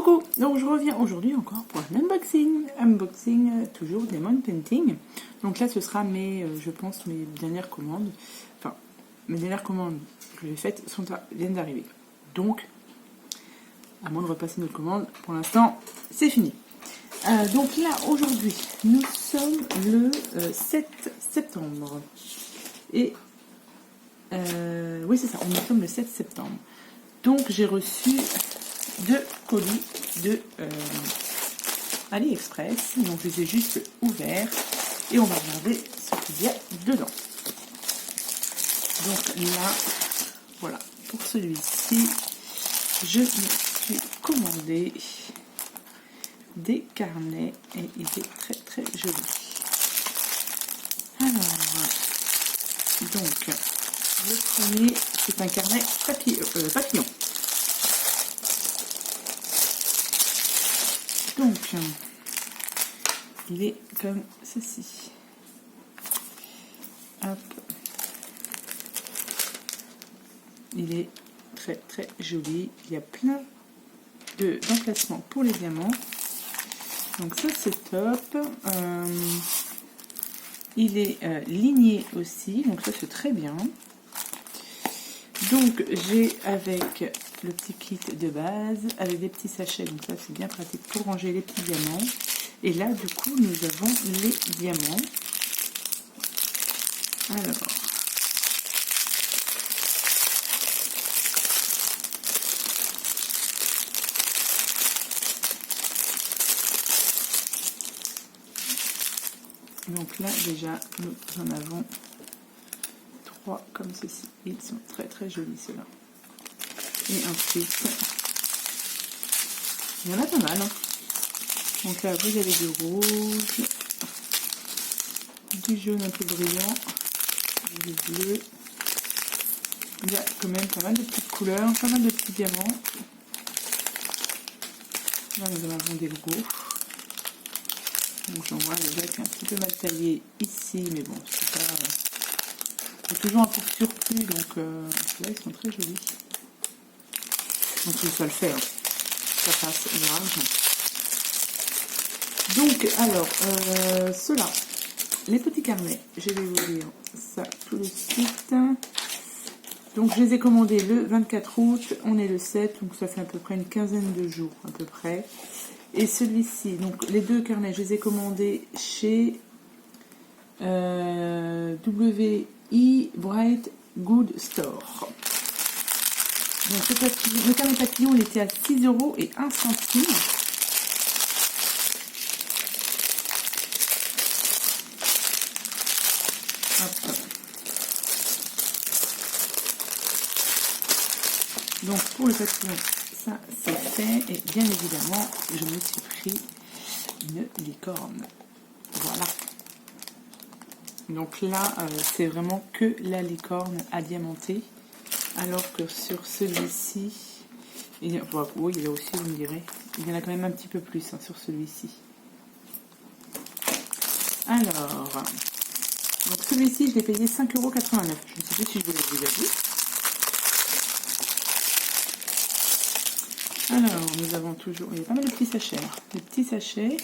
Coucou, donc je reviens aujourd'hui encore pour un unboxing, toujours Diamond Painting. Donc là ce sera je pense mes dernières commandes, enfin mes dernières commandes que j'ai faites viennent d'arriver. Donc, à moins de repasser notre commande, pour l'instant c'est fini. Donc là aujourd'hui nous sommes le 7 septembre. Et oui c'est ça, nous sommes le 7 septembre. Donc j'ai reçu 2 colis de AliExpress. Donc je les ai juste ouverts et on va regarder ce qu'il y a dedans. Donc là, voilà, pour celui-ci, je me suis commandé des carnets et il est très très joli. Alors, donc, le premier, c'est un carnet papillon. Donc, il est comme ceci. Hop. Il est très très joli. Il y a plein d'emplacements pour les diamants. Donc ça c'est top. Il est ligné aussi. Donc ça c'est très bien. Donc j'ai avec le petit kit de base avec des petits sachets, donc ça c'est bien pratique pour ranger les petits diamants. Et là du coup nous avons les diamants. Alors donc là déjà nous en avons 3 comme ceci. Ils sont très très jolis ceux-là. Et ensuite, il y en a pas mal. Hein. Donc là, vous avez du rouge, du jaune un peu brillant, du bleu. Il y a quand même pas mal de petites couleurs, pas mal de petits diamants. Là, nous en avons des gros. Donc j'en vois déjà qui est un petit peu mal taillé ici, mais bon, c'est pas... c'est toujours un peu de surplus, donc là, ils sont très jolis. Donc ça le fait, hein. Ça passe large. Donc alors, ceux-là, les petits carnets, je vais vous dire ça tout de suite. Donc je les ai commandés le 24 août, on est le 7, donc ça fait à peu près une quinzaine de jours à peu près. Et celui-ci, donc les 2 carnets, je les ai commandés chez WI Bright Good Store. Donc le carnet papillon il était à 6 € et 1 centime. Hop. Donc pour le papillon, ça c'est fait. Et bien évidemment, je me suis pris une licorne. Voilà. Donc là, c'est vraiment que la licorne à diamanter. Alors que sur celui-ci, oui, il y a aussi, vous me direz, il y en a quand même un petit peu plus hein, sur celui-ci. Alors, donc celui-ci, je l'ai payé 5,89 €. Je ne sais plus si je vous l'ai déjà dit. Alors, nous avons toujours, il y a pas mal de petits sachets. Hein. Les petits sachets,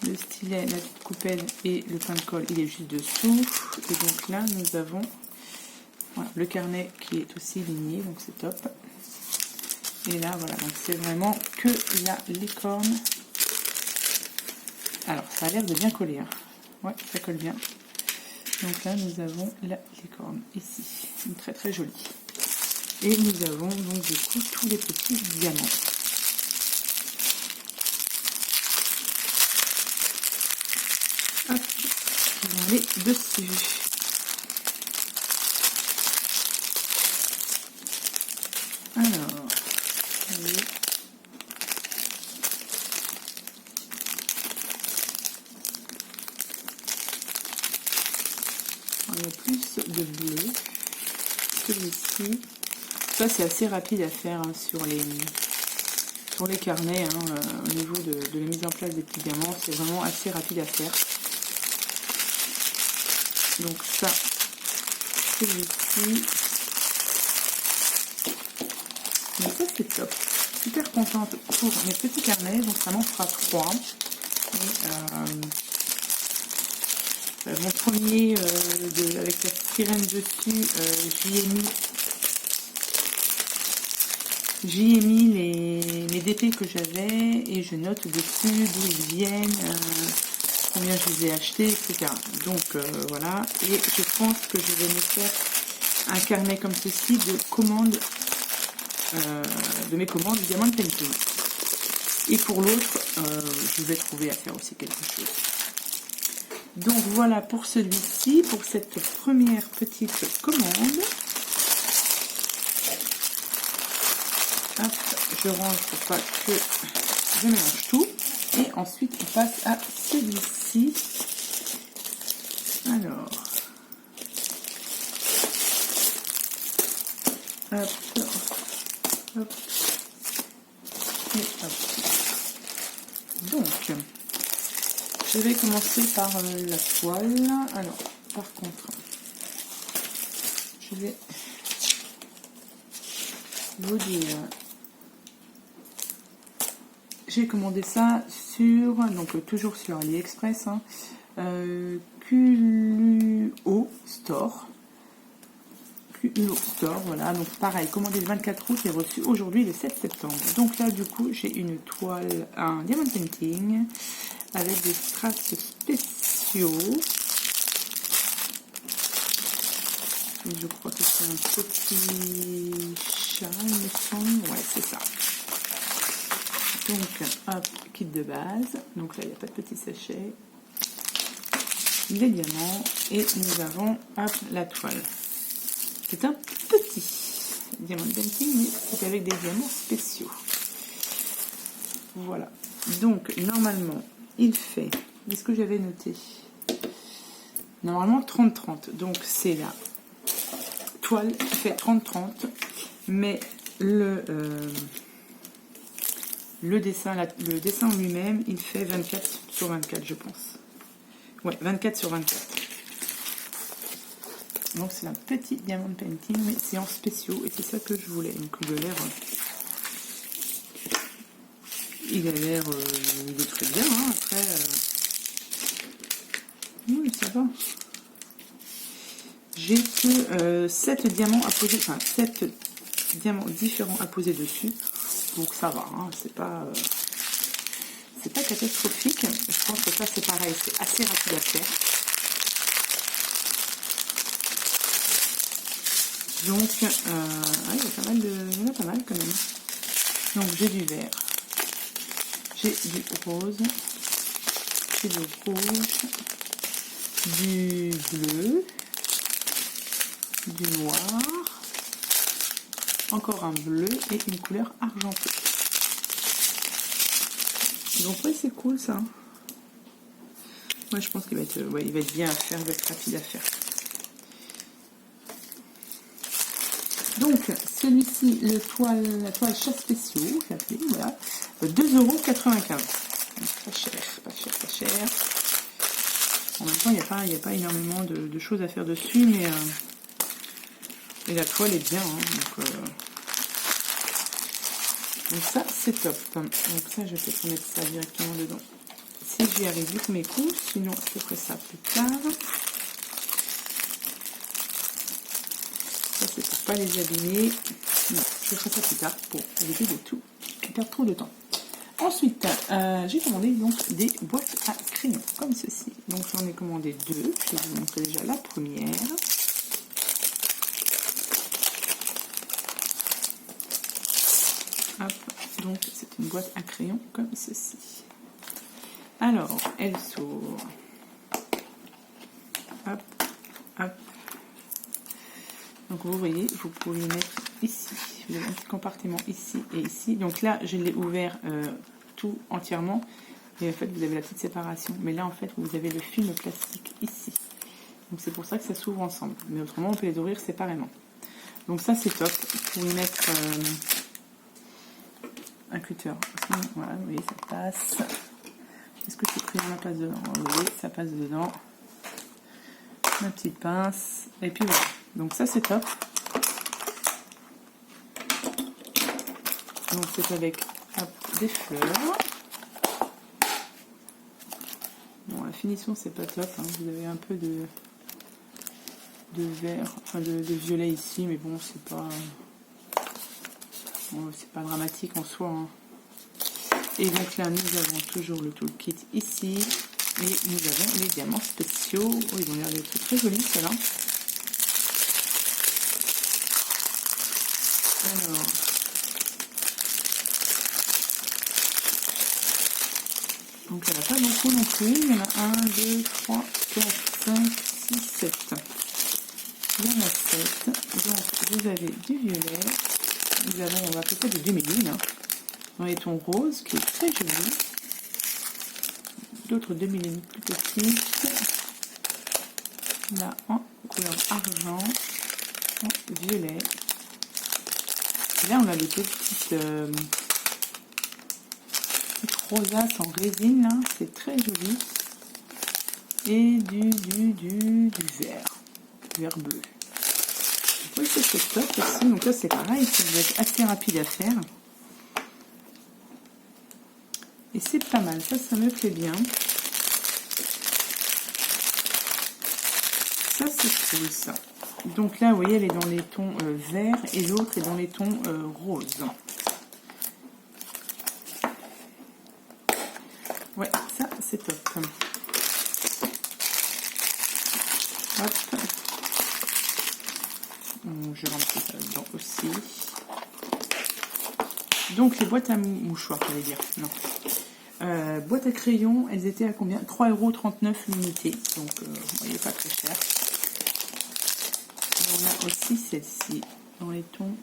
le stylet, la petite coupelle et le pain de colle, il est juste dessous. Et donc là, nous avons... Voilà, le carnet qui est aussi ligné, donc c'est top. Et là, voilà, donc c'est vraiment que la licorne. Alors, ça a l'air de bien coller. Hein. Ouais, ça colle bien. Donc là, nous avons la licorne ici. Une très très jolie. Et nous avons donc du coup tous les petits diamants. Hop, on va aller dessus. Alors, voyez. Il y a plus de bleu. Celui-ci, ça c'est assez rapide à faire hein, sur les carnets, hein, au niveau de la mise en place des petits diamants, c'est vraiment assez rapide à faire. Donc ça, celui-ci. Donc ça c'est top. super contente pour mes petits carnets, donc ça m'en fera 3. Et mon premier avec la sirène dessus, j'y ai mis mes DP que j'avais et je note dessus d'où ils viennent, combien je les ai achetés, etc. Donc voilà, et je pense que je vais me faire un carnet comme ceci de commandes, de mes commandes du Diamond Painting. Et pour l'autre, je vais trouver à faire aussi quelque chose. Donc voilà pour celui-ci, pour cette première petite commande. Hop, je range pour pas que je mélange tout. Et ensuite, on passe à celui-ci. Alors, hop, hop, et hop. Donc, je vais commencer par la toile. Alors, par contre, je vais vous dire, j'ai commandé ça sur, donc toujours sur AliExpress, hein, QLUO Store. QLUO Store, voilà, donc pareil, commandé le 24 août et reçu aujourd'hui le 7 septembre. Donc là, du coup, j'ai une toile, un Diamond Painting avec des strass spéciaux. Et je crois que c'est un petit chat, il me semble. Ouais, c'est ça. Donc, hop, kit de base. Donc là, il n'y a pas de petit sachet. Les diamants. Et nous avons, hop, la toile. C'est un petit Diamond Painting, mais c'est avec des diamants spéciaux. Voilà. Donc, normalement, il fait... Qu'est-ce que j'avais noté? Normalement, 30-30. Donc, c'est la toile qui fait 30-30. Mais le dessin lui-même, il fait 24 sur 24, je pense. Ouais, 24 sur 24. Donc c'est un petit Diamond Painting, mais c'est en spéciaux, et c'est ça que je voulais. Donc il a l'air... il est très bien, hein. Après... oui, ça va. J'ai que 7 diamants à poser, enfin 7 diamants différents à poser dessus. Donc ça va, hein, c'est pas catastrophique. Je pense que ça c'est pareil, c'est assez rapide à faire. Donc il y en a pas mal quand même. Donc j'ai du vert, j'ai du rose, j'ai du rouge, du bleu, du noir, encore un bleu et une couleur argentée. Donc ouais, c'est cool ça. Moi je pense qu'il va être, il va être bien à faire, il va être rapide à faire. Donc celui-ci, la toile chat spéciaux, j'ai appelé, voilà, 2,95 €. Pas cher. En même temps, il n'y a pas énormément de choses à faire dessus, mais et la toile est bien, hein, donc ça c'est top. Donc ça, je vais peut-être mettre ça directement dedans si j'y arrive vite mes coups, sinon je ferai ça plus tard. Ça c'est pour pas les abîmer. Non, je ferai ça plus tard pour éviter de tout perdre trop de temps. Ensuite, j'ai commandé donc des boîtes à crayons comme ceci. Donc j'en ai commandé 2. Je vais vous montrer déjà la première. Hop, donc c'est une boîte à crayons comme ceci. Alors, elle s'ouvre. Hop, hop. Donc vous voyez, vous pouvez mettre ici. Vous avez un petit compartiment ici et ici. Donc là, je l'ai ouvert tout entièrement. Et en fait, vous avez la petite séparation. Mais là, en fait, vous avez le film plastique ici. Donc c'est pour ça que ça s'ouvre ensemble. Mais autrement, on peut les ouvrir séparément. Donc ça, c'est top. Vous pouvez mettre un cutter. Voilà, vous voyez, ça passe. Est-ce que ce crayon passe dedans? Vous voyez, ça passe dedans. Ma petite pince. Et puis voilà. Donc ça, c'est top. Donc c'est avec des fleurs. Bon, la finition c'est pas top, hein. Vous avez un peu de vert, enfin de violet ici, mais bon, c'est pas dramatique en soi, hein. Et donc là, nous avons toujours le toolkit ici, et nous avons les diamants spéciaux. Oh, ils ont l'air d'être très jolis, ceux-là. Alors, donc il n'y en a pas beaucoup non plus. Il y en a 1, 2, 3, 4, 5, 6, 7. Il y en a 7. Donc vous avez du violet. Nous avons, on va appeler ça du demi-lune, hein, dans les tons roses, qui est très joli. D'autres demi-lunes plus petites. Là en couleur argent, en violet. Et là on a des petites rosaces en résine, là, c'est très joli. Et du vert bleu. Oui, c'est top aussi. Donc là c'est pareil, ça va être assez rapide à faire. Et c'est pas mal, ça me plaît bien. Ça c'est cool ça. Donc là vous voyez elle est dans les tons verts et l'autre est dans les tons roses. Ouais, ça c'est top. Hop. Je rentre ça dedans aussi. Donc les boîtes à mouchoirs, j'allais dire. Non. Boîte à crayons, elles étaient à combien? 3,39 € l'unité. Donc vous voyez, pas très cher. Et on a aussi celle-ci dans les tons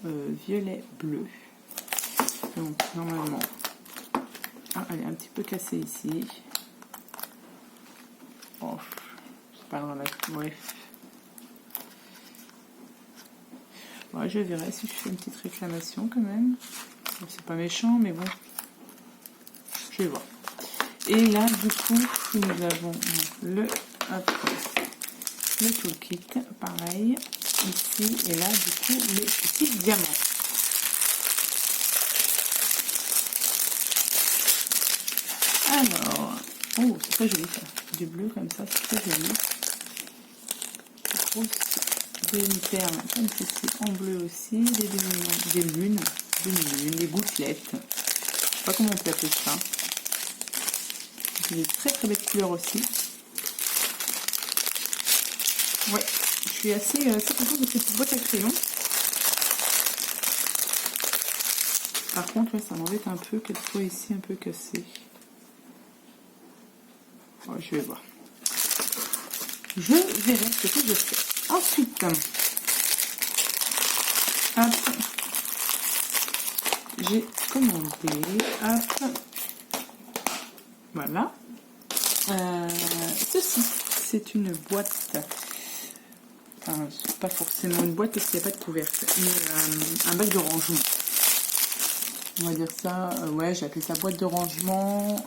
violet bleu. Donc normalement, elle est un petit peu cassée ici. Oh, c'est pas dramatique. Bref. Ouais, je verrai si je fais une petite réclamation quand même. Bon, c'est pas méchant, mais bon. Je vais voir. Et là, du coup, nous avons le toolkit, pareil, ici, et là, du coup, les petits diamants. Alors, oh, c'est très joli ça. Du bleu comme ça, c'est très joli. Grosse demi-perle, comme ceci, en bleu aussi, des lunes, des gouttelettes. Je sais pas comment on peut appeler ça. Des très très belles couleurs aussi. Ouais, je suis assez contente de cette boîte à crayons. Par contre, ouais, ça m'embête un peu qu'elle soit ici un peu cassée. Ouais, je vais voir. Je verrai ce que je fais. Ensuite, hop, j'ai commandé, hop, voilà. Ceci, c'est une boîte. Enfin, c'est pas forcément une boîte parce qu'il n'y a pas de couvercle, mais un bac de rangement. On va dire ça, ouais, j'ai appelé ça boîte de rangement.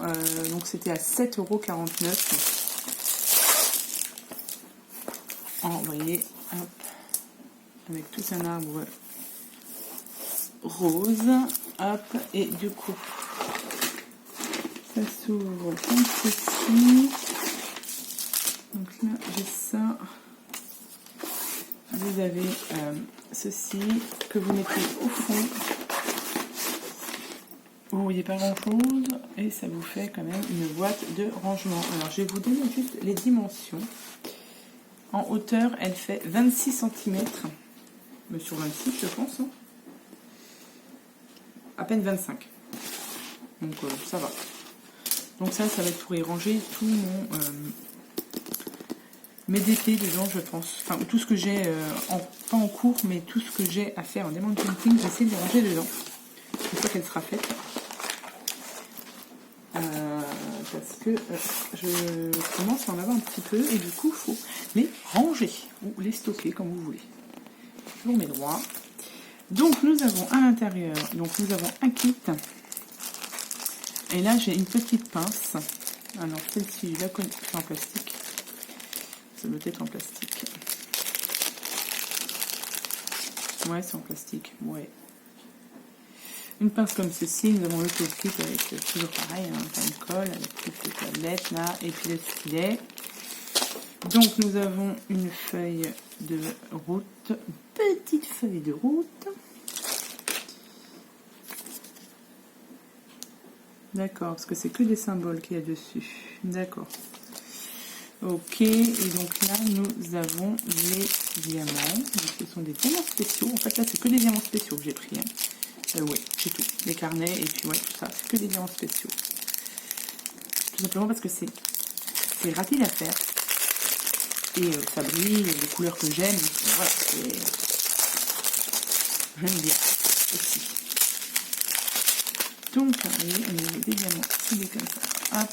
Donc c'était à 7,49 €. Vous voyez, hop, avec tout un arbre rose, hop, et du coup, ça s'ouvre comme ceci. Donc là, j'ai ça. Vous avez ceci que vous mettez au fond. Vous voyez pas grand chose et ça vous fait quand même une boîte de rangement. Alors je vais vous donner juste les dimensions. En hauteur, elle fait 26 cm, mais sur 26 je pense, hein. À peine 25. Donc ça va. Donc ça va être pour y ranger tout mes DP dedans, je pense. Enfin, tout ce que j'ai, pas en cours, mais tout ce que j'ai à faire en diamond painting, j'essaie de les ranger dedans. Une fois qu'elle sera faite. Parce que je commence à en avoir un petit peu et du coup, il faut les ranger ou les stocker comme vous voulez. Je vous mets droit. Donc, nous avons à l'intérieur, nous avons un kit. Et là, j'ai une petite pince. Alors, celle-ci, je la connais, c'est en plastique. Ça doit être en plastique. Ouais, c'est en plastique. Ouais. une pince comme ceci. Nous avons le toolkit avec toujours pareil, hein, une colle avec toutes les tablettes là, et puis le stylet. Donc nous avons une feuille de route, une petite feuille de route. D'accord, parce que c'est que des symboles qu'il y a dessus. D'accord. Ok, et donc là nous avons les diamants. Donc, ce sont des diamants spéciaux. En fait là c'est que des diamants spéciaux que j'ai pris. Hein. Oui, c'est tout. Les carnets et puis ouais, tout ça, c'est que des diamants spéciaux. Tout simplement parce que c'est rapide à faire. Et ça brille, les couleurs que j'aime. Voilà, j'aime bien aussi. Donc, on met des diamants soudés comme ça. Hop.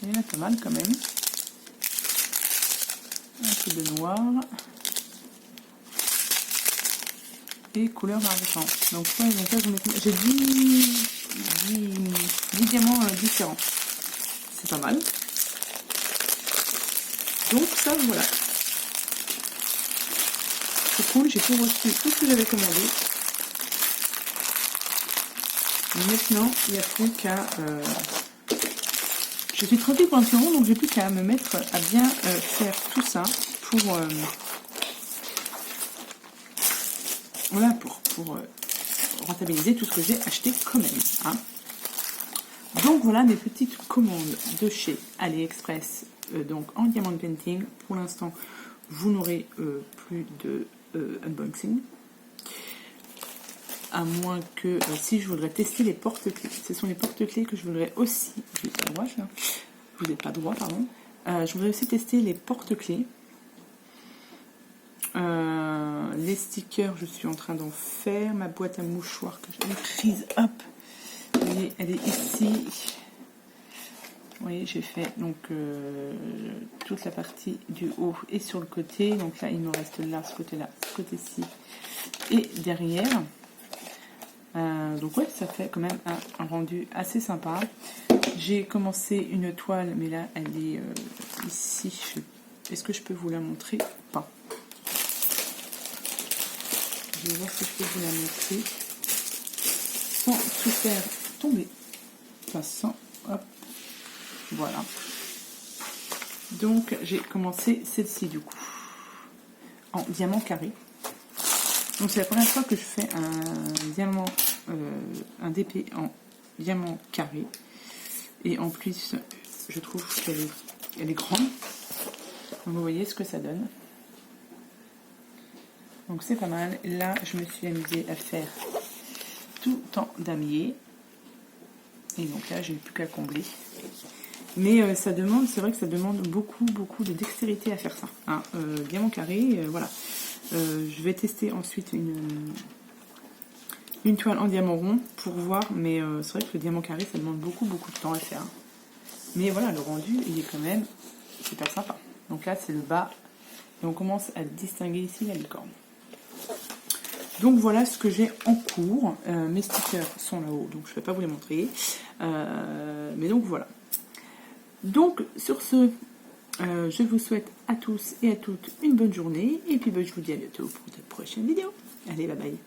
Il y en a pas mal quand même. Un peu de noir. Et couleur argent. Donc, ouais, donc là, j'ai 10 diamants différents. C'est pas mal. Donc, ça, voilà. C'est cool, j'ai tout reçu, tout ce que j'avais commandé. Maintenant, il n'y a plus qu'à... Je suis tranquille pour un petit moment, donc j'ai plus qu'à me mettre à bien faire tout ça pour... voilà, pour rentabiliser tout ce que j'ai acheté quand même. Hein. Donc voilà mes petites commandes de chez AliExpress, donc en diamond painting. Pour l'instant, vous n'aurez plus de unboxing. À moins que si je voudrais tester les porte-clés. Ce sont les porte-clés que je voudrais aussi... Je n'ai pas droit, je n'ai pas droit, pardon. Je voudrais aussi tester les porte-clés. Les stickers, je suis en train d'en faire. Ma boîte à mouchoirs que j'avais prise, hop, elle est ici. Vous voyez, j'ai fait donc toute la partie du haut et sur le côté. Donc là, il me reste là, ce côté-ci et derrière. Donc ouais, ça fait quand même un rendu assez sympa. J'ai commencé une toile, mais là, elle est ici. Est-ce que je peux vous la montrer? Pas. Je vais voir si je peux vous la montrer sans tout faire tomber. Enfin, sans... Hop. Voilà. Donc, j'ai commencé celle-ci, du coup, en diamant carré. Donc, c'est la première fois que je fais un diamant, un DP en diamant carré. Et en plus, je trouve qu'elle est grande. Donc, vous voyez ce que ça donne. Donc c'est pas mal. Là, je me suis amusée à faire tout en damier. Et donc là, j'ai plus qu'à combler. Mais ça demande, c'est vrai que ça demande beaucoup de dextérité à faire ça. Hein. Diamant carré, voilà. Je vais tester ensuite une toile en diamant rond pour voir. Mais c'est vrai que le diamant carré, ça demande beaucoup de temps à faire. Mais voilà, le rendu, il est quand même super sympa. Donc là, c'est le bas. Et on commence à distinguer ici la licorne. Donc voilà ce que j'ai en cours. Mes stickers sont là-haut, donc je ne vais pas vous les montrer. Mais donc voilà. Donc sur ce, je vous souhaite à tous et à toutes une bonne journée. Et puis je vous dis à bientôt pour de prochaines vidéos. Allez, bye bye.